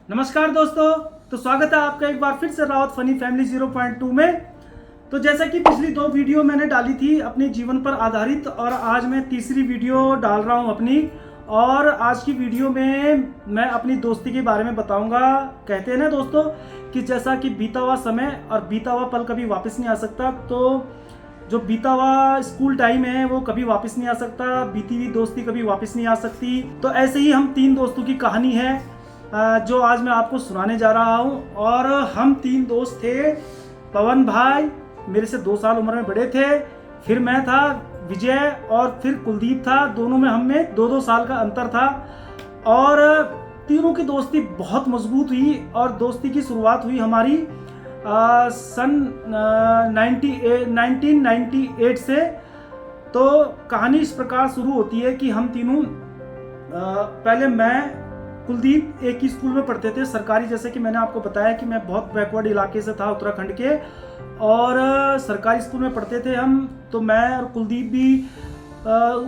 नमस्कार दोस्तों। तो स्वागत है आपका एक बार फिर से रावत फनी फैमिली 0.2 में। तो जैसा कि पिछली 2 वीडियो मैंने डाली थी अपने जीवन पर आधारित, और आज मैं तीसरी वीडियो डाल रहा हूं अपनी। और आज की वीडियो में मैं अपनी दोस्ती के बारे में बताऊंगा। कहते हैं ना दोस्तों कि जैसा कि बीता हुआ समय और बीता हुआ पल कभी वापस नहीं आ सकता, तो जो बीता हुआ स्कूल टाइम है वो कभी वापस नहीं आ सकता, बीती हुई दोस्ती कभी वापस नहीं आ सकती। तो ऐसे ही हम 3 दोस्तों की कहानी है जो आज मैं आपको सुनाने जा रहा हूँ। और हम 3 दोस्त थे। पवन भाई मेरे से 2 साल उम्र में बड़े थे, फिर मैं था, विजय, और फिर कुलदीप था। दोनों में हमें 2-2 साल का अंतर था। और तीनों की दोस्ती बहुत मजबूत हुई और दोस्ती की शुरुआत हुई हमारी सन 1998 से। तो कहानी इस प्रकार शुरू होती है कि हम तीनों पहले मैं कुलदीप एक ही स्कूल में पढ़ते थे, सरकारी। जैसे कि मैंने आपको बताया कि मैं बहुत बैकवर्ड इलाके से था, उत्तराखंड के, और सरकारी स्कूल में पढ़ते थे हम। तो मैं और कुलदीप भी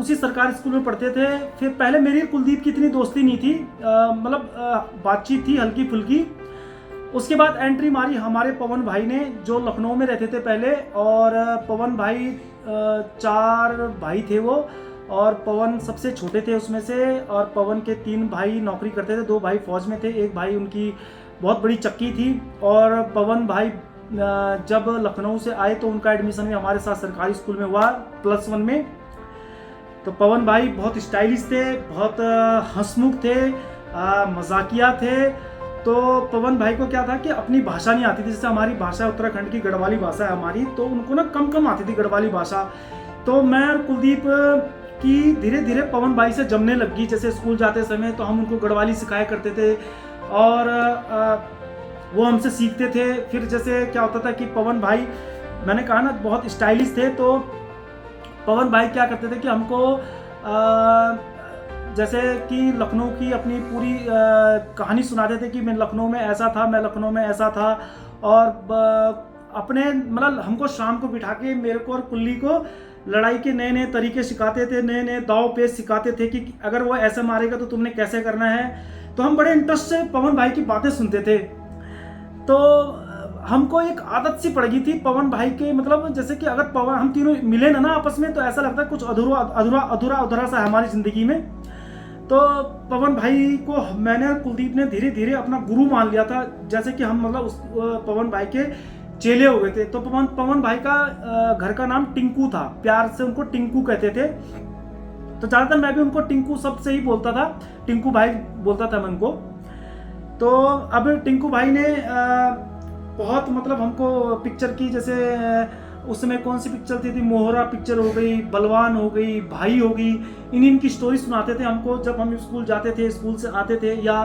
उसी सरकारी स्कूल में पढ़ते थे। फिर पहले मेरी कुलदीप की इतनी दोस्ती नहीं थी, मतलब बातचीत थी हल्की फुल्की। उसके बाद एंट्री मारी हमारे पवन भाई ने, जो लखनऊ में रहते थे पहले। और पवन भाई 4 भाई थे वो, और पवन सबसे छोटे थे उसमें से। और पवन के 3 भाई नौकरी करते थे, 2 भाई फौज में थे, एक भाई उनकी बहुत बड़ी चक्की थी। और पवन भाई जब लखनऊ से आए तो उनका एडमिशन भी हमारे साथ सरकारी स्कूल में हुआ, +1 में। तो पवन भाई बहुत स्टाइलिश थे, बहुत हंसमुख थे, मजाकिया थे। तो पवन भाई को क्या था कि अपनी भाषा नहीं आती थी। जैसे हमारी भाषा उत्तराखंड की गढ़वाली भाषा है हमारी, तो उनको ना कम आती थी गढ़वाली भाषा। तो मैं और कुलदीप की धीरे धीरे पवन भाई से जमने लगी। जैसे स्कूल जाते समय तो हम उनको गढ़वाली सिखाया करते थे, और वो हमसे सीखते थे। फिर जैसे क्या होता था कि पवन भाई, मैंने कहा ना, बहुत स्टाइलिश थे। तो पवन भाई क्या करते थे कि हमको जैसे कि लखनऊ की अपनी पूरी कहानी सुनाते थे कि मैं लखनऊ में ऐसा था, मैं लखनऊ में ऐसा था। और अपने मतलब हमको शाम को बिठा के, मेरे को और कुल्ली को, लड़ाई के नए नए तरीके सिखाते थे, नए नए दाव पेच सिखाते थे कि अगर वो ऐसे मारेगा तो तुमने कैसे करना है। तो हम बड़े इंटरेस्ट से पवन भाई की बातें सुनते थे। तो हमको एक आदत सी पड़ गई थी पवन भाई के, मतलब जैसे कि अगर पवन हम तीनों मिले ना आपस में, तो ऐसा लगता है कुछ अधूरा सा है हमारी जिंदगी में। तो पवन भाई को मैंने और कुलदीप ने धीरे धीरे अपना गुरु मान लिया था। जैसे कि हम मतलब उस पवन भाई के चेले हो गए थे। तो पवन भाई का घर का नाम टिंकू था, प्यार से उनको टिंकू कहते थे। तो ज़्यादातर मैं भी उनको टिंकू सबसे ही बोलता था, टिंकू भाई बोलता था मैं उनको। तो अब टिंकू भाई ने बहुत मतलब हमको पिक्चर की, जैसे उस समय कौन सी पिक्चर थी, मोहरा पिक्चर हो गई, बलवान हो गई, भाई हो गई, इनकी स्टोरी सुनाते थे हमको जब हम स्कूल जाते थे, स्कूल से आते थे, या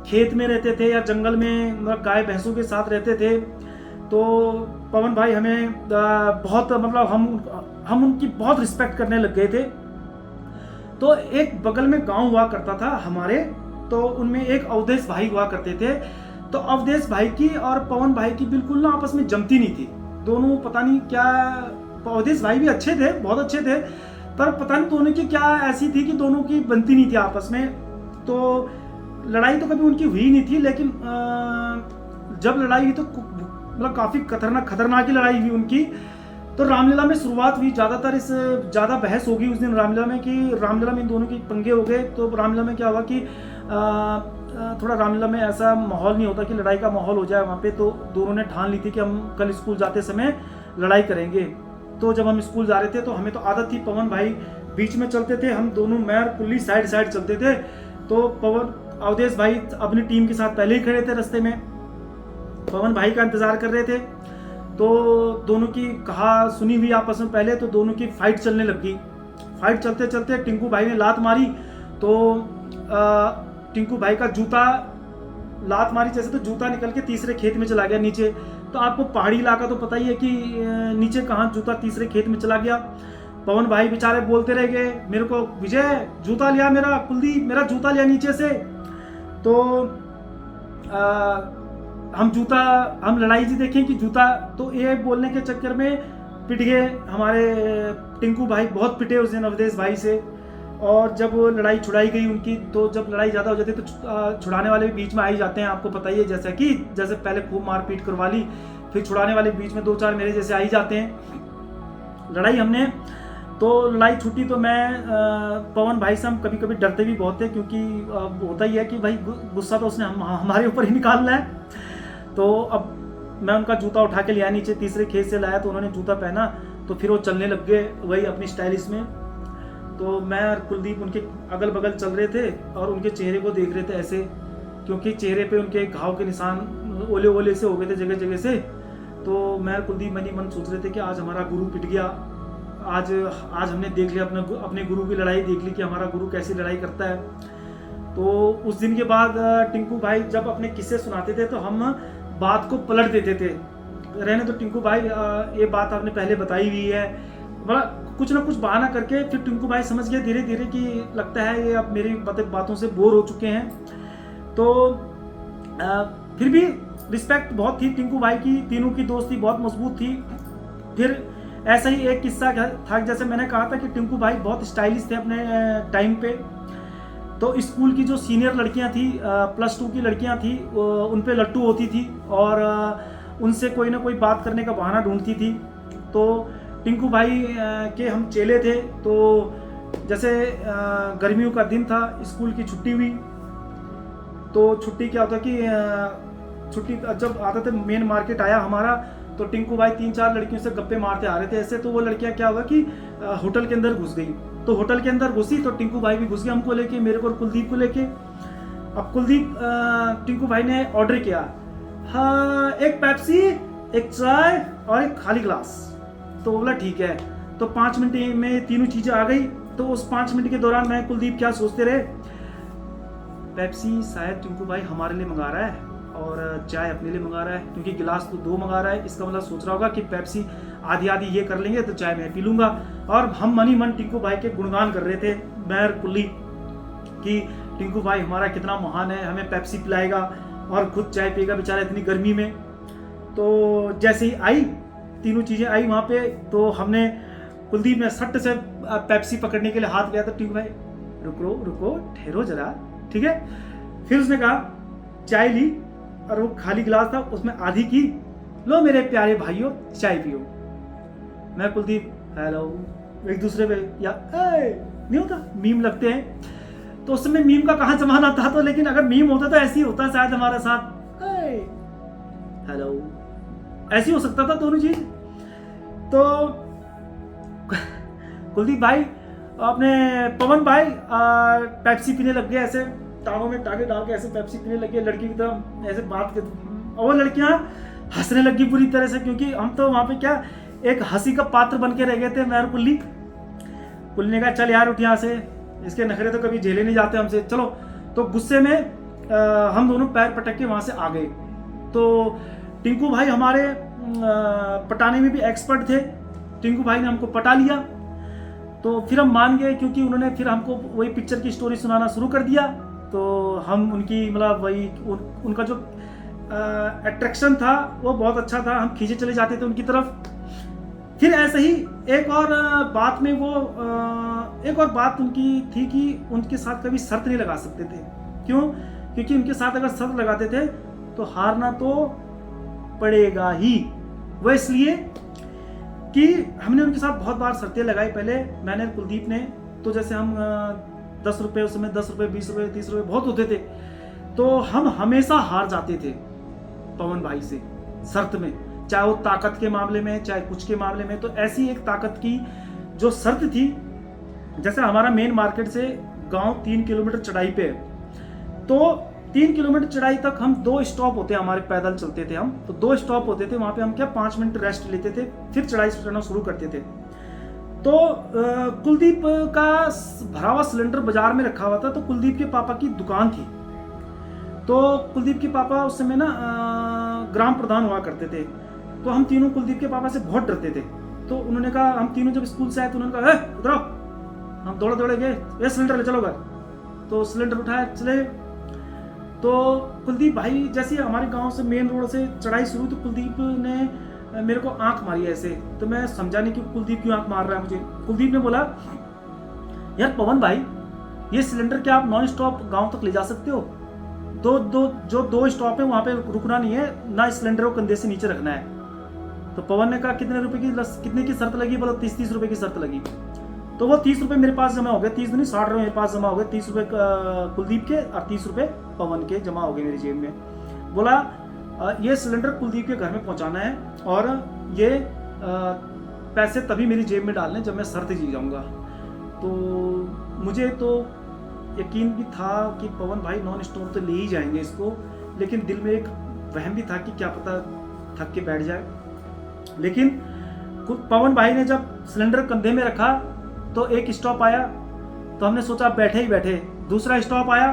खेत में रहते थे, या जंगल में मतलब गाय भैंसों के साथ रहते थे। तो पवन भाई हमें बहुत मतलब हम उनकी बहुत रिस्पेक्ट करने लग गए थे। तो एक बगल में गांव हुआ करता था हमारे, तो उनमें एक अवधेश भाई हुआ करते थे। तो अवधेश भाई की और पवन भाई की बिल्कुल ना आपस में जमती नहीं थी। दोनों पता नहीं क्या, अवधेश भाई भी अच्छे थे, बहुत अच्छे थे, पर पता नहीं दोनों की क्या ऐसी थी कि दोनों की बनती नहीं थी आपस में। तो लड़ाई तो कभी उनकी हुई नहीं थी, लेकिन जब लड़ाई हुई तो मतलब काफ़ी खतरनाक ही लड़ाई हुई उनकी। तो रामलीला में शुरुआत हुई, ज़्यादा बहस होगी उस दिन रामलीला में, कि रामलीला में इन दोनों के पंगे हो गए। तो रामलीला में क्या हुआ कि थोड़ा रामलीला में ऐसा माहौल नहीं होता कि लड़ाई का माहौल हो जाए वहाँ पे। तो दोनों ने ठान ली थी कि हम कल स्कूल जाते समय लड़ाई करेंगे। तो जब हम स्कूल जा रहे थे तो हमें तो आदत थी, पवन भाई बीच में चलते थे, हम दोनों, मैं और कुल्ली साइड चलते थे। तो अवधेश भाई अपनी टीम के साथ पहले ही खड़े थे, रास्ते में पवन भाई का इंतजार कर रहे थे। तो दोनों की कहा सुनी हुई आपस में पहले, तो दोनों की फाइट चलने लग गई। फाइट चलते चलते टिंकू भाई ने लात मारी, तो टिंकू भाई का जूता, लात मारी जैसे तो जूता निकल के तीसरे खेत में चला गया नीचे। तो आपको पहाड़ी इलाका तो पता ही है कि नीचे कहाँ जूता तीसरे खेत में चला गया। पवन भाई बेचारे बोलते रह गए मेरे को, विजय जूता लिया मेरा, कुलदीप मेरा जूता लिया नीचे से। तो हम लड़ाई जी देखें कि जूता, तो ये बोलने के चक्कर में पिट गए हमारे टिंकू भाई, बहुत पिटे उस दिन अवधेश भाई से। और जब वो लड़ाई छुड़ाई गई उनकी, तो जब लड़ाई ज़्यादा हो जाती है तो छुड़ाने वाले भी बीच में आ ही जाते हैं, आपको पता ही है। जैसे पहले खूब मारपीट करवा ली, फिर छुड़ाने वाले बीच में 2-4 मेरे जैसे आ ही जाते हैं। लड़ाई हमने तो लड़ाई छूटी तो मैं पवन भाई से हम कभी कभी डरते भी बहुत थे, क्योंकि होता ही है कि भाई गुस्सा तो उसने हमारे ऊपर ही निकालना है। तो अब मैं उनका जूता उठा के लिया नीचे, तीसरे खेत से लाया, तो उन्होंने जूता पहना तो फिर वो चलने लग गए वही अपनी स्टाइलिश में। तो मैं और कुलदीप उनके अगल बगल चल रहे थे और उनके चेहरे को देख रहे थे ऐसे, क्योंकि चेहरे पे उनके घाव के निशान ओले ओले से हो गए थे जगह जगह से। तो मैं और कुलदीप मन ही मन सोच रहे थे कि आज हमारा गुरु पिट गया, आज हमने देख लिया अपने गुरु की लड़ाई देख ली कि हमारा गुरु कैसी लड़ाई करता है। तो उस दिन के बाद टिंकू भाई जब अपने किस्से सुनाते थे तो हम बात को पलट देते थे। रहने तो टिंकू भाई ये बात आपने पहले बताई हुई है, मतलब कुछ ना कुछ बहाना करके फिर टिंकू भाई समझ गए धीरे धीरे कि लगता है ये अब मेरी बातों से बोर हो चुके हैं। तो फिर भी रिस्पेक्ट बहुत थी टिंकू भाई की, तीनों की दोस्ती बहुत मजबूत थी। फिर ऐसा ही एक किस्सा था, जैसे मैंने कहा था कि टिंकू भाई बहुत स्टाइलिश थे अपने टाइम पे। तो स्कूल की जो सीनियर लड़कियां थी, +2 की लड़कियां थी, उन पे लट्टू होती थी और उनसे कोई ना कोई बात करने का बहाना ढूंढती थी। तो टिंकू भाई के हम चेले थे। तो जैसे गर्मियों का दिन था, स्कूल की छुट्टी हुई, तो छुट्टी क्या होता कि छुट्टी जब आता था मेन मार्केट आया हमारा, तो टिंकू भाई 3-4 लड़कियों से गप्पे मारते आ रहे थे ऐसे। तो वो लड़कियां क्या हुआ कि होटल के अंदर घुस गई। तो होटल के अंदर घुसी तो टिंकू भाई भी घुस गए हमको लेके, मेरे को और कुलदीप को लेके। अब कुलदीप टिंकू भाई ने ऑर्डर किया, हाँ एक पेप्सी, एक चाय और एक खाली ग्लास। तो बोला ठीक है। तो 5 मिनट में तीनों चीजें आ गई। तो उस 5 मिनट के दौरान मैं कुलदीप क्या सोचते रहे, पेप्सी शायद टिंकू भाई हमारे लिए मंगा रहा है और चाय अपने लिए मंगा रहा है, क्योंकि गिलास तो 2 मंगा रहा है। इसका मतलब सोच रहा होगा कि पेप्सी आधी आधी ये कर लेंगे तो चाय मैं पी लूंगा। और हम मन ही मन टिंकू भाई के गुणगान कर रहे थे, मैं और कुल्ली, कि टिंकू भाई हमारा कितना महान है, हमें पेप्सी पिलाएगा और खुद चाय पिएगा बेचारा इतनी गर्मी में। तो जैसे ही आई तीनों चीज़ें आई वहाँ पे, तो हमने कुलदीप ने सट से पेप्सी पकड़ने के लिए हाथ गया, तो टिंकू भाई रुको रुको ठहरो जरा, ठीक है। फिर उसने कहा चाय ली और वो खाली गिलास था उसमें आधी की, लो मेरे प्यारे भाइयों चाय पियो। मैं कुलदीप हेलो एक दूसरे पे या नहीं होता मीम लगते हैं। तो उस समय मीम का कहाँ जमाना था, तो लेकिन अगर मीम होता तो ऐसे ही होता शायद हमारे साथ, हेलो ऐसे ही हो सकता था दोनों चीज। तो कुलदीप भाई अपने पवन भाई पेप्सी पीने लग गए, ऐसे टांगों में टांगे डाल के ऐसे पेप्सी पीने लगे लड़की की तरह ऐसे बात के, और वो लड़कियां हंसने लगी पूरी तरह से, क्योंकि हम तो वहां पे क्या एक हंसी का पात्र बन के रह गए थे। मैं और कुल्ली ने कहा चल यार उठ यहाँ से, इसके नखरे तो कभी झेले नहीं जाते हमसे, चलो। तो गुस्से में हम दोनों पैर पटक के वहां से आ गए। तो टिंकू भाई हमारे पटाने में भी एक्सपर्ट थे, टिंकू भाई ने हमको पटा लिया। तो फिर हम मान गए, क्योंकि उन्होंने फिर हमको वही पिक्चर की स्टोरी सुनाना शुरू कर दिया। तो हम उनकी मतलब वही उनका जो अट्रैक्शन था वो बहुत अच्छा था, हम खींचे चले जाते थे उनकी तरफ। फिर ऐसे ही एक और बात में वो एक और बात उनकी थी कि उनके साथ कभी शर्त नहीं लगा सकते थे। क्यों? क्योंकि उनके साथ अगर शर्त लगाते थे तो हारना तो पड़ेगा ही। वो इसलिए कि हमने उनके साथ बहुत बार शर्तें लगाई, पहले मैंने कुलदीप ने। तो जैसे हम 10 रुपये, उस समय 10 रुपये 20 रुपये 30 रुपये बहुत होते थे, तो हम हमेशा हार जाते थे पवन भाई से शर्त में, चाहे वो ताकत के मामले में चाहे कुछ के मामले में। तो ऐसी एक ताकत की जो शर्त थी, जैसे हमारा मेन मार्केट से गांव 3 किलोमीटर चढ़ाई पे है, तो 3 किलोमीटर चढ़ाई तक हम 2 स्टॉप होते हैं हमारे, पैदल चलते थे हम, तो 2 स्टॉप होते थे वहां पे। हम क्या 5 मिनट रेस्ट लेते थे, फिर चढ़ाई चढ़ना शुरू करते थे। तो कुलदीप का भरा हुआ सिलेंडर बाजार में रखा हुआ था। तो कुलदीप के पापा की दुकान थी, तो कुलदीप के पापा उस समय ना ग्राम प्रधान हुआ करते थे। तो हम तीनों कुलदीप के पापा से बहुत डरते थे। तो उन्होंने कहा, हम तीनों जब स्कूल से आए तो उन्होंने कहा उधर आओ। हम दौड़े दौड़े गए, ये सिलेंडर ले चलो घर। तो सिलेंडर उठाया चले। तो कुलदीप भाई जैसे हमारे गांव से मेन रोड से चढ़ाई शुरू, तो कुलदीप ने मेरे को आंख मारी ऐसे। तो मैं समझा नहीं कि कुलदीप क्यों आंख मार रहा है मुझे। कुलदीप ने बोला यार पवन भाई, ये सिलेंडर क्या आप नॉन स्टॉप गांव तक ले जा सकते हो? दो स्टॉप है वहां पे रुकना नहीं है ना, सिलेंडर को कंधे से नीचे रखना है। तो पवन ने कहा कितने की शर्त लगी? बोला 30 रुपए की शर्त लगी। तो वो 30 रुपए मेरे पास जमा हो गए, 30 नहीं 60 रुपए मेरे पास जमा हो गए। 30 रुपए कुलदीप के और 30 रुपए पवन के जमा हो गए मेरी जेब में। बोला ये सिलेंडर कुलदीप के घर में पहुंचाना है और ये पैसे तभी मेरी जेब में डालने जब मैं शर्त जीत जाऊंगा। तो मुझे तो यकीन भी था कि पवन भाई नॉन स्टॉप तो ले ही जाएंगे इसको, लेकिन दिल में एक वहम भी था कि क्या पता थक के बैठ जाए। लेकिन पवन भाई ने जब सिलेंडर कंधे में रखा तो एक स्टॉप आया, तो हमने सोचा बैठे ही बैठे। दूसरा स्टॉप आया,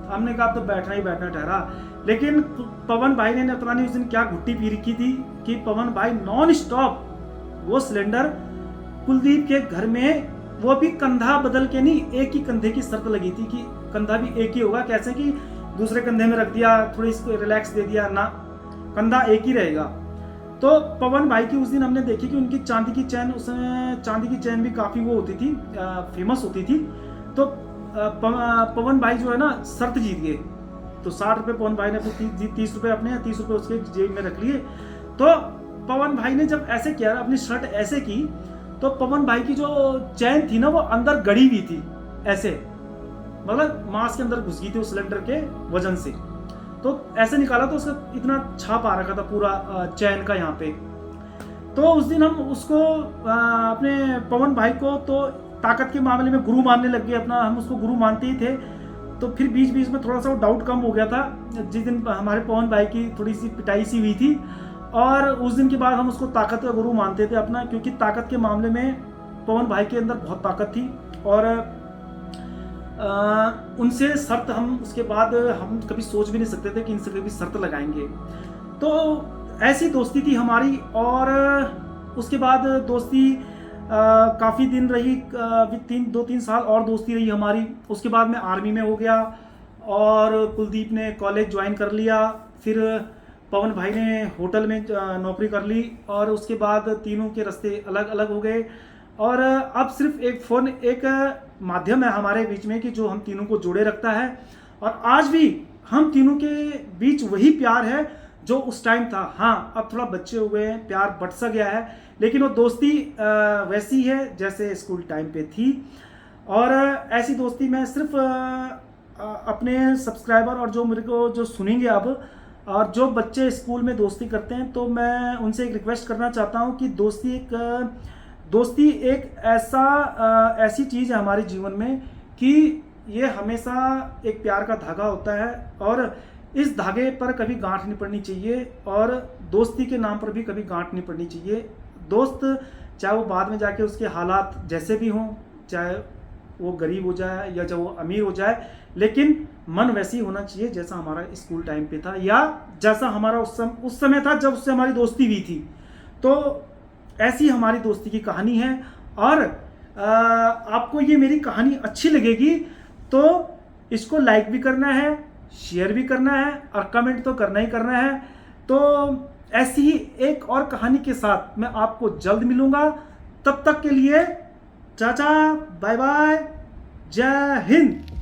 हमने कहा तो बैठना ही बैठना ठहरा। लेकिन पवन भाई ने पता नहीं उस दिन क्या घुट्टी पी रखी थी कि पवन भाई नॉन स्टॉप वो सिलेंडर कुलदीप के घर में, वो भी कंधा बदल के नहीं, एक ही कंधे की शर्त लगी थी कि कंधा भी एक ही होगा। कैसे कि दूसरे कंधे में रख दिया, थोड़ी इसको रिलैक्स दे दिया ना, कंधा एक ही रहेगा। तो पवन भाई की उस दिन हमने देखी कि उनकी चांदी की चैन, उस समय चांदी की चैन भी काफ़ी वो होती थी, फेमस होती थी। तो पवन भाई जो है ना शर्त जीत गए। तो 60 रुपये पवन भाई ने अपने 30 रुपये अपने, 30 रुपये उसके जेब में रख लिए। तो पवन भाई ने जब ऐसे किया, अपनी शर्ट ऐसे की, तो पवन भाई की जो चैन थी ना वो अंदर गड़ी हुई थी ऐसे, मतलब मांस के अंदर घुस गई थी उस सिलेंडर के वजन से। तो ऐसे निकाला तो उसका इतना छाप आ रखा था पूरा चैन का यहाँ पे। तो उस दिन हम उसको अपने पवन भाई को तो ताकत के मामले में गुरु मानने लग गए, अपना हम उसको गुरु मानते ही थे। तो फिर बीच बीच में थोड़ा सा वो डाउट कम हो गया था जिस दिन हमारे पवन भाई की थोड़ी सी पिटाई सी हुई थी, और उस दिन के बाद हम उसको ताकत का गुरु मानते थे अपना, क्योंकि ताकत के मामले में पवन भाई के अंदर बहुत ताकत थी। और उनसे शर्त हम उसके बाद हम कभी सोच भी नहीं सकते थे कि इनसे कभी शर्त लगाएंगे। तो ऐसी दोस्ती थी हमारी। और उसके बाद दोस्ती काफ़ी दिन रही, 2-3 साल और दोस्ती रही हमारी। उसके बाद मैं आर्मी में हो गया और कुलदीप ने कॉलेज ज्वाइन कर लिया। फिर पवन भाई ने होटल में नौकरी कर ली और उसके बाद तीनों के रास्ते अलग अलग हो गए। और अब सिर्फ एक फ़ोन एक माध्यम है हमारे बीच में कि जो हम तीनों को जोड़े रखता है। और आज भी हम तीनों के बीच वही प्यार है जो उस टाइम था। हाँ, अब थोड़ा बच्चे हुए हैं, प्यार बट सा गया है, लेकिन वो दोस्ती वैसी है जैसे स्कूल टाइम पे थी। और ऐसी दोस्ती मैं सिर्फ अपने सब्सक्राइबर और जो मेरे को जो सुनेंगे अब, और जो बच्चे स्कूल में दोस्ती करते हैं, तो मैं उनसे एक रिक्वेस्ट करना चाहता हूँ कि दोस्ती एक ऐसी चीज़ है हमारे जीवन में कि ये हमेशा एक प्यार का धागा होता है और इस धागे पर कभी गांठ नहीं पड़नी चाहिए, और दोस्ती के नाम पर भी कभी गांठ नहीं पड़नी चाहिए। दोस्त चाहे वो बाद में जाके उसके हालात जैसे भी हों, चाहे वो गरीब हो जाए या चाहे वो अमीर हो जाए, लेकिन मन वैसे ही होना चाहिए जैसा हमारा स्कूल टाइम पे था या जैसा हमारा उस समय था जब उससे हमारी दोस्ती हुई थी। तो ऐसी हमारी दोस्ती की कहानी है। और आपको ये मेरी कहानी अच्छी लगेगी तो इसको लाइक भी करना है, शेयर भी करना है और कमेंट तो करना ही करना है। तो ऐसी ही एक और कहानी के साथ मैं आपको जल्द मिलूंगा। तब तक के लिए चाचा, बाय बाय, जय हिंद।